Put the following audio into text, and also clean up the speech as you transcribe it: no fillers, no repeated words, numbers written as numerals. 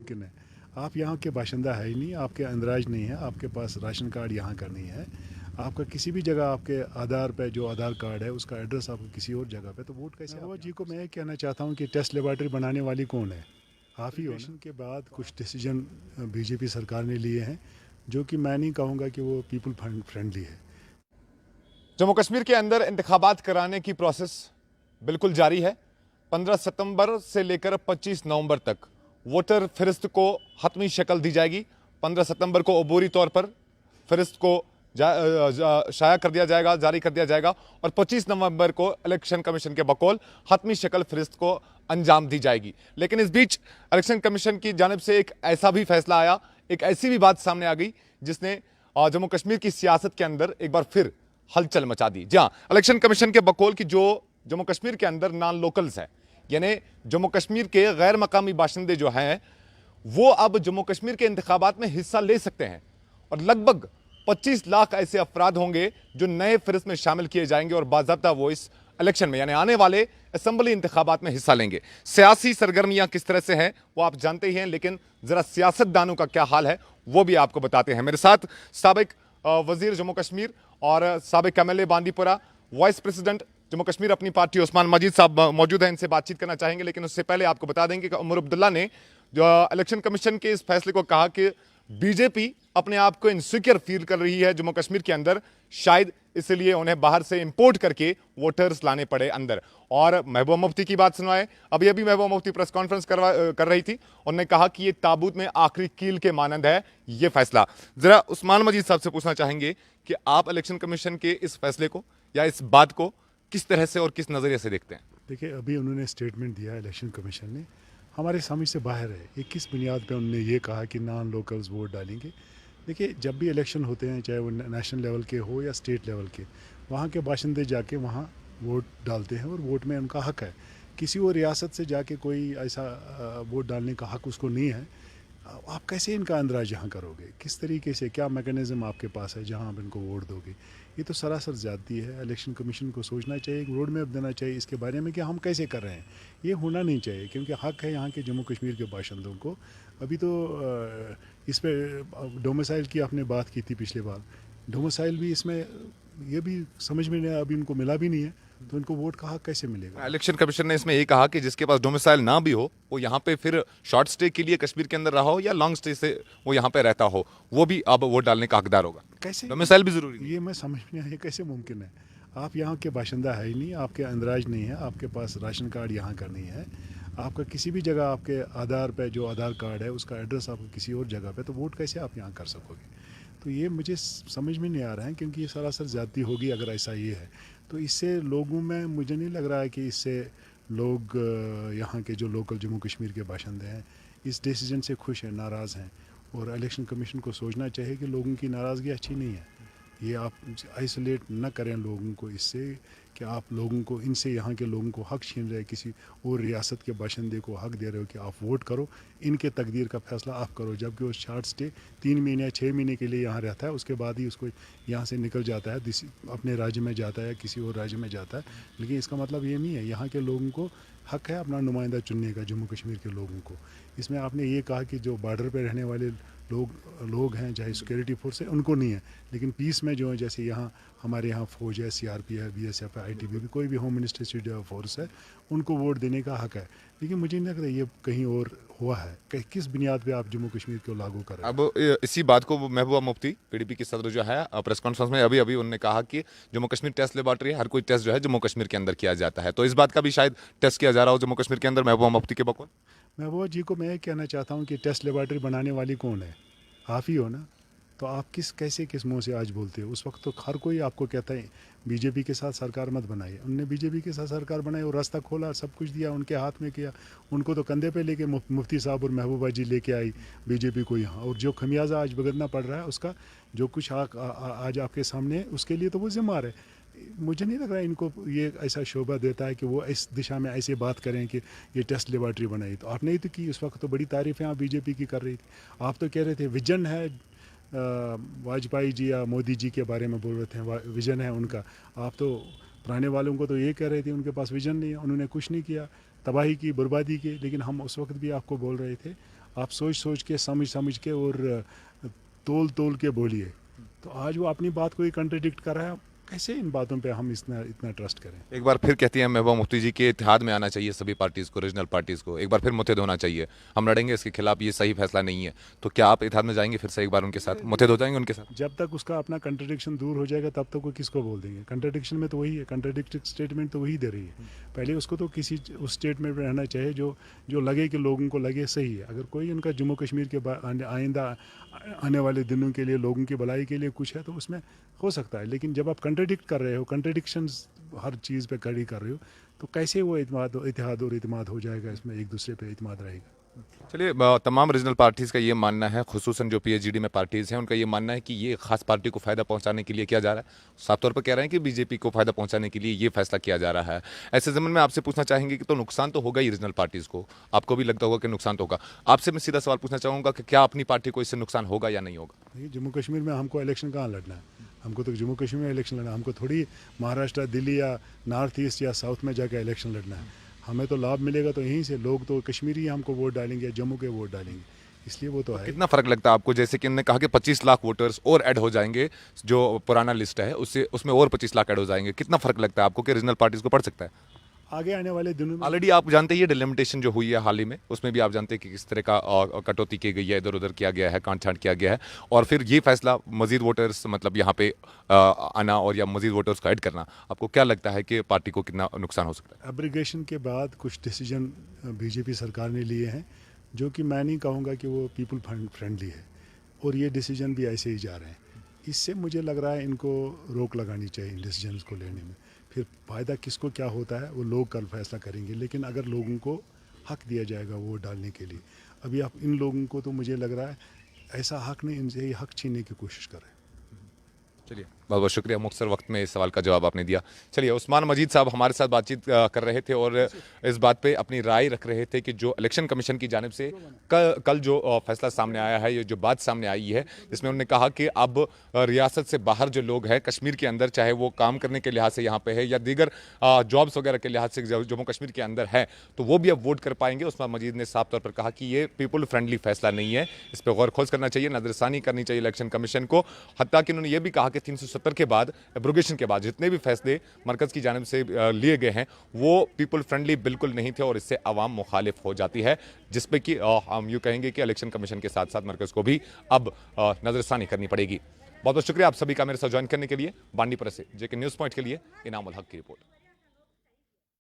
मुमकिन है। आप यहाँ के बाशिंदा है ही नहीं, आपके अंदराज नहीं है, आपके पास राशन कार्ड यहाँ का नहीं है, आपका किसी भी जगह आपके आधार पे जो आधार कार्ड है उसका एड्रेस आपको किसी और जगह पे, तो वोट कैसे? महबूबा जी को मैं कहना चाहता हूँ कि टेस्ट लेबॉर्टरी बनाने वाली कौन है? आप ही हो ना। के बाद कुछ डिसीजन बीजेपी सरकार ने लिए हैं जो कि मैं नहीं कहूँगा कि वो पीपल फ्रेंडली है। जम्मू कश्मीर के अंदर इंतखाबात कराने की प्रोसेस बिल्कुल जारी है। 15 सितंबर से लेकर 25 नवंबर तक वोटर फहरिस्त को हतमी शक्ल दी जाएगी। 15 सितंबर को अबूरी तौर पर फहरिस्त को शाया कर दिया जाएगा, जारी कर दिया जाएगा और 25 नवंबर को इलेक्शन कमीशन के बकौल हतमी शक्ल फहरिस्त को अंजाम दी जाएगी। लेकिन इस बीच इलेक्शन कमीशन की जानिब से एक ऐसा भी फैसला आया, एक ऐसी भी बात सामने आ गई जिसने जम्मू कश्मीर की सियासत के अंदर एक बार फिर हलचल मचा दी। जी हाँ, इलेक्शन कमीशन के बकौल की जो जम्मू कश्मीर के अंदर नॉन लोकल्स हैं, यानी जम्मू कश्मीर के गैर मकामी बाशिंदे जो हैं, वो अब जम्मू कश्मीर के इंतखाबात में हिस्सा ले सकते हैं और लगभग 25 लाख ऐसे अफराद होंगे जो नए फहरिस्त में शामिल किए जाएंगे और बाज़ाब्ता वो इस इलेक्शन में यानी आने वाले असेंबली इंतखाबात में हिस्सा लेंगे। सियासी सरगर्मियां किस तरह से हैं वो आप जानते ही हैं, लेकिन जरा सियासतदानों का क्या हाल है वो भी आपको बताते हैं। मेरे साथ साबिक वजीर जम्मू कश्मीर और साबिक MLA Bandipora, vice president Jammu Kashmir Apni Party Usman मजीद साहब मौजूद हैं, इनसे बातचीत करना चाहेंगे। लेकिन उससे पहले आपको बता देंगे कि उमर अब्दुल्ला ने जो इलेक्शन कमीशन के इस फैसले को कहा कि बीजेपी अपने आप को इनसिक्योर फील कर रही है जम्मू कश्मीर के अंदर, शायद इसलिए उन्हें बाहर से इंपोर्ट करके वोटर्स लाने पड़े अंदर। और महबूबा मुफ्ती की बात सुनवाए, अभी अभी महबूबा मुफ्ती प्रेस कॉन्फ्रेंस कर रही थी, उन्होंने कहा कि ये ताबूत में आखिरी कील के मानंद है ये फैसला। जरा उस्मान मजीद साहब से पूछना चाहेंगे कि आप इलेक्शन कमीशन के इस फैसले को या इस बात को किस तरह से और किस नजरिए से देखते हैं? देखिए, अभी उन्होंने स्टेटमेंट दिया इलेक्शन कमीशन ने, हमारे समझ से बाहर है। ये किस बुनियाद पे उन्होंने ये कहा कि नॉन लोकल्स वोट डालेंगे? देखिए, जब भी इलेक्शन होते हैं, चाहे वो नेशनल लेवल के हो या स्टेट लेवल के, वहाँ के बाशिंदे जाके वहाँ वोट डालते हैं और वोट में उनका हक है। किसी और रियासत से जाके कोई ऐसा वोट डालने का हक उसको नहीं है। आप कैसे इनका अंदाज यहाँ करोगे? किस तरीके से, क्या मैकेनिज़्म आपके पास है जहाँ आप इनको वोट दोगे? ये तो सरासर ज़्यादती है। इलेक्शन कमीशन को सोचना चाहिए, एक रोड मैप देना चाहिए इसके बारे में कि हम कैसे कर रहे हैं। ये होना नहीं चाहिए क्योंकि हक है यहाँ के जम्मू कश्मीर के बाशिंदों को। अभी तो इस पर डोमिसाइल की आपने बात की थी पिछले बार, डोमिसाइल भी इसमें ये भी समझ में नहीं, अभी इनको मिला भी नहीं है, तो इनको वोट का हक कैसे मिलेगा? इलेक्शन कमीशन ने इसमें ये कहा कि जिसके पास डोमिसाइल ना भी हो, वो यहाँ पे फिर शॉर्ट स्टे के लिए कश्मीर के अंदर रहा हो या लॉन्ग स्टे से वो यहाँ पे रहता हो, वो भी अब वोट डालने का हकदार होगा। कैसे? डोमिसाइल भी जरूरी नहीं। ये मैं समझ में नहीं आया, कैसे मुमकिन है? आप यहाँ के बाशिंदा है ही नहीं, आपके अंदराज नहीं है, आपके पास राशन कार्ड यहाँ का नहीं है, आपका किसी भी जगह आपके आधार पे जो आधार कार्ड है उसका एड्रेस आपको किसी और जगह पे, तो वोट कैसे आप यहाँ कर सकोगे? तो ये मुझे समझ में नहीं आ रहा है क्योंकि ये सरासर ज़्यादती होगी अगर ऐसा ये है। तो इससे लोगों में मुझे नहीं लग रहा है कि इससे लोग यहाँ के जो लोकल जम्मू कश्मीर के बाशिंदे हैं इस डिसीजन से खुश हैं, नाराज़ हैं। और इलेक्शन कमीशन को सोचना चाहिए कि लोगों की नाराज़गी अच्छी नहीं है। ये आप आइसोलेट न करें लोगों को इससे कि आप लोगों को, इनसे यहाँ के लोगों को हक छीन रहे, किसी और रियासत के बाशिंदे को हक दे रहे हो कि आप वोट करो, इनके तकदीर का फैसला आप करो। जबकि वो शॉर्ट स्टे 3 महीने या 6 महीने के लिए यहाँ रहता है, उसके बाद ही उसको यहाँ से निकल जाता है, अपने राज्य में जाता है, किसी और राज्य में जाता है। लेकिन इसका मतलब ये नहीं है, यहाँ के लोगों को हक है अपना नुमाइंदा चुनने का, जम्मू कश्मीर के लोगों को। इसमें आपने ये कहा कि जो बॉर्डर पर रहने वाले लोग हैं, चाहे सिक्योरिटी फोर्स है, उनको नहीं है, लेकिन पीस में जो है, जैसे यहाँ हमारे यहाँ फौज है, CRP है, BSF है, ITBP, कोई भी होम मिनिस्ट्री फोर्स है, उनको वोट देने का हक है। लेकिन मुझे नहीं लगता ये कहीं और हुआ है। किस बुनियाद पे आप जम्मू कश्मीर को लागू कर रहे हैं? अब इसी बात को महबूबा मुफ्ती PDP की सदर जो है प्रेस कॉन्फ्रेंस में अभी अभी उन्होंने कहा कि जम्मू कश्मीर टेस्ट लेबॉर्ट्री है, हर कोई टेस्ट जो है जम्मू कश्मीर के अंदर किया जाता है, तो इस बात का भी शायद टेस्ट किया जा रहा हो जम्मू कश्मीर के अंदर महबूबा मुफ्ती के बकौल। महबूबा जी को मैं कहना चाहता हूँ कि टेस्ट लेबॉर्ट्री बनाने वाली कौन है? आप ही हो ना। तो आप किस मुंह से आज बोलते हो? उस वक्त तो हर कोई आपको कहता है बीजेपी के साथ सरकार मत बनाइए। उन्होंने बीजेपी के साथ सरकार बनाई और रास्ता खोला, सब कुछ दिया, उनके हाथ में किया। उनको तो कंधे पे लेके मुफ्ती साहब और महबूबा जी लेके आई बीजेपी को यहाँ, और जो खमियाजा आज भुगतना पड़ रहा है उसका, जो कुछ आज आपके सामने है, उसके लिए तो वो जिम्मेदार है। मुझे नहीं लग रहा है इनको ये ऐसा शोभा देता है कि वो इस दिशा में ऐसे बात करें कि ये टेस्ट लेबॉर्ट्री बनाई। तो आपने ही तो की, उस वक्त तो बड़ी तारीफ़ें आप बीजेपी की कर रही थी। आप तो कह रहे थे विजन है, वाजपेयी जी या मोदी जी के बारे में बोल रहे थे, विजन है उनका। आप तो पुराने वालों को तो ये कह रहे थे उनके पास विजन नहीं है, उन्होंने कुछ नहीं किया, तबाही की, बर्बादी की। लेकिन हम उस वक्त भी आपको बोल रहे थे आप सोच सोच के समझ समझ के और तोल तोल के बोलिए। तो आज वो अपनी बात को ही कंट्रडिक्ट कर रहा है। कैसे इन बातों पे हम इतना इतना ट्रस्ट करें? एक बार फिर कहती हैं महबूबा मुफ्ती जी के इत्तेहाद में आना चाहिए सभी पार्टीज़ को, रीजनल पार्टीज़ को, एक बार फिर मुत्तहिद होना चाहिए, हम लड़ेंगे इसके खिलाफ, ये सही फैसला नहीं है। तो क्या आप इत्तेहाद में जाएंगे फिर से एक बार उनके साथ, मुत्तहिद हो जाएंगे उनके साथ? जब तक उसका अपना कंट्रडिक्शन दूर हो जाएगा तब तक वो किसको बोल देंगे? कंट्रडिक्शन में तो वही है, कंट्रडिक्टिव स्टेटमेंट तो वही दे रही है। पहले उसको तो किसी उस स्टेटमेंट में रहना चाहिए जो लगे कि लोगों को लगे सही है। अगर कोई उनका जम्मू कश्मीर के आइंदा आने वाले दिनों के लिए, लोगों की भलाई के लिए कुछ है तो उसमें हो सकता है। लेकिन जब आप कंट्रडिक्ट कर रहे हो, कंट्रडिक्शंस हर चीज़ पे खड़ी कर रहे हो, तो कैसे वो इत्तेहाद और इत्मीनान हो जाएगा? इसमें एक दूसरे पे इत्मीनान रहेगा। चलिए, तमाम रीजनल पार्टीज़ का ये मानना है, खुसूसन जो पीएचडी में पार्टीज़ हैं उनका ये मानना है कि ये खास पार्टी को फ़ायदा पहुंचाने के लिए किया जा रहा है। साफ तौर पर कह रहे हैं कि बीजेपी को फ़ायदा पहुंचाने के लिए ये फैसला किया जा रहा है। ऐसे ज़मीन में आपसे पूछना चाहेंगे कि तो नुकसान तो होगा ही रीजनल पार्टीज़ को, आपको भी लगता होगा कि नुकसान तो होगा। आपसे मैं सीधा सवाल पूछना चाहूँगा कि क्या अपनी पार्टी को इससे नुकसान होगा या नहीं होगा? देखिए, जम्मू कश्मीर में हमको इलेक्शन कहाँ लड़ना है? हमको तो जम्मू कश्मीर में इलेक्शन लड़ना है। हमको थोड़ी महाराष्ट्र, दिल्ली या नॉर्थ ईस्ट या साउथ में जाकर इलेक्शन लड़ना है। हमें तो लाभ मिलेगा तो यहीं से, लोग तो कश्मीरी हमको वोट डालेंगे या जम्मू के वोट डालेंगे, इसलिए वो तो है। कितना फ़र्क लगता है आपको? जैसे कि उन्होंने कहा कि 25 लाख वोटर्स और ऐड हो जाएंगे, जो पुराना लिस्ट है उससे उसमें और 25 लाख ऐड हो जाएंगे। कितना फ़र्क लगता है आपको कि रीजनल पार्टीज़ को पड़ सकता है? आगे आने वाले दिनों में ऑलरेडी आप जानते हैं ये डिलिमिटेशन जो हुई है हाल ही में, उसमें भी आप जानते हैं कि किस तरह का कटौती की गई है, इधर उधर किया गया है, काट छांट किया गया है, और फिर ये फैसला मजीद वोटर्स मतलब यहाँ पे आना और या मजीद वोटर्स को ऐड करना, आपको क्या लगता है कि पार्टी को कितना नुकसान हो सकता है? एब्रिगेशन के बाद कुछ डिसीजन बीजेपी सरकार ने लिए हैं जो कि मैं नहीं कहूँगा कि वो पीपल फ्रेंडली है, और ये डिसीजन भी ऐसे ही जा रहे हैं। इससे मुझे लग रहा है इनको रोक लगानी चाहिए इन डिसीजन को लेने में। फिर फ़ायदा किसको क्या होता है वो लोग कल फैसला करेंगे, लेकिन अगर लोगों को हक दिया जाएगा वोट डालने के लिए, अभी आप इन लोगों को तो मुझे लग रहा है ऐसा हक नहीं, इनसे ही हक छीनने की कोशिश कर रहे हैं। चलिए, बहुत बहुत शुक्रिया, मुख्तसर वक्त में इस सवाल का जवाब आपने दिया। चलिए, उस्मान मजीद साहब हमारे साथ बातचीत कर रहे थे और इस बात पे अपनी राय रख रहे थे कि जो इलेक्शन कमीशन की जानिब से कल जो फैसला सामने आया है, ये जो बात सामने आई है, जिसमें उन्होंने कहा कि अब रियासत से बाहर जो लोग हैं कश्मीर के अंदर, चाहे वो काम करने के लिहाज से यहाँ पे है या दीगर जॉब्स वगैरह के लिहाज से जम्मू कश्मीर के अंदर है, तो वो भी अब वोट कर पाएंगे। उस्मान मजीद ने साफ तौर पर कहा कि ये पीपल फ्रेंडली फैसला नहीं है, इस पर गौर खोज करना चाहिए, नजरसानी करनी चाहिए इलेक्शन कमीशन को। हत्ता कि उन्होंने ये भी कहा कि 370 के बाद, एब्रोगेशन के बाद जितने भी फैसले मरकज की जानिब से लिए गए हैं वो पीपल फ्रेंडली बिल्कुल नहीं थे और इससे आवाम मुखालिफ हो जाती है, जिसपे कि हम यूँ कहेंगे कि इलेक्शन कमीशन के साथ साथ मरकज को भी अब नजरसानी करनी पड़ेगी। बहुत बहुत शुक्रिया आप सभी का मेरे साथ ज्वाइन करने के लिए। बांडीपुरा से जेके न्यूज़ पॉइंट के लिए इनामुल हक की रिपोर्ट।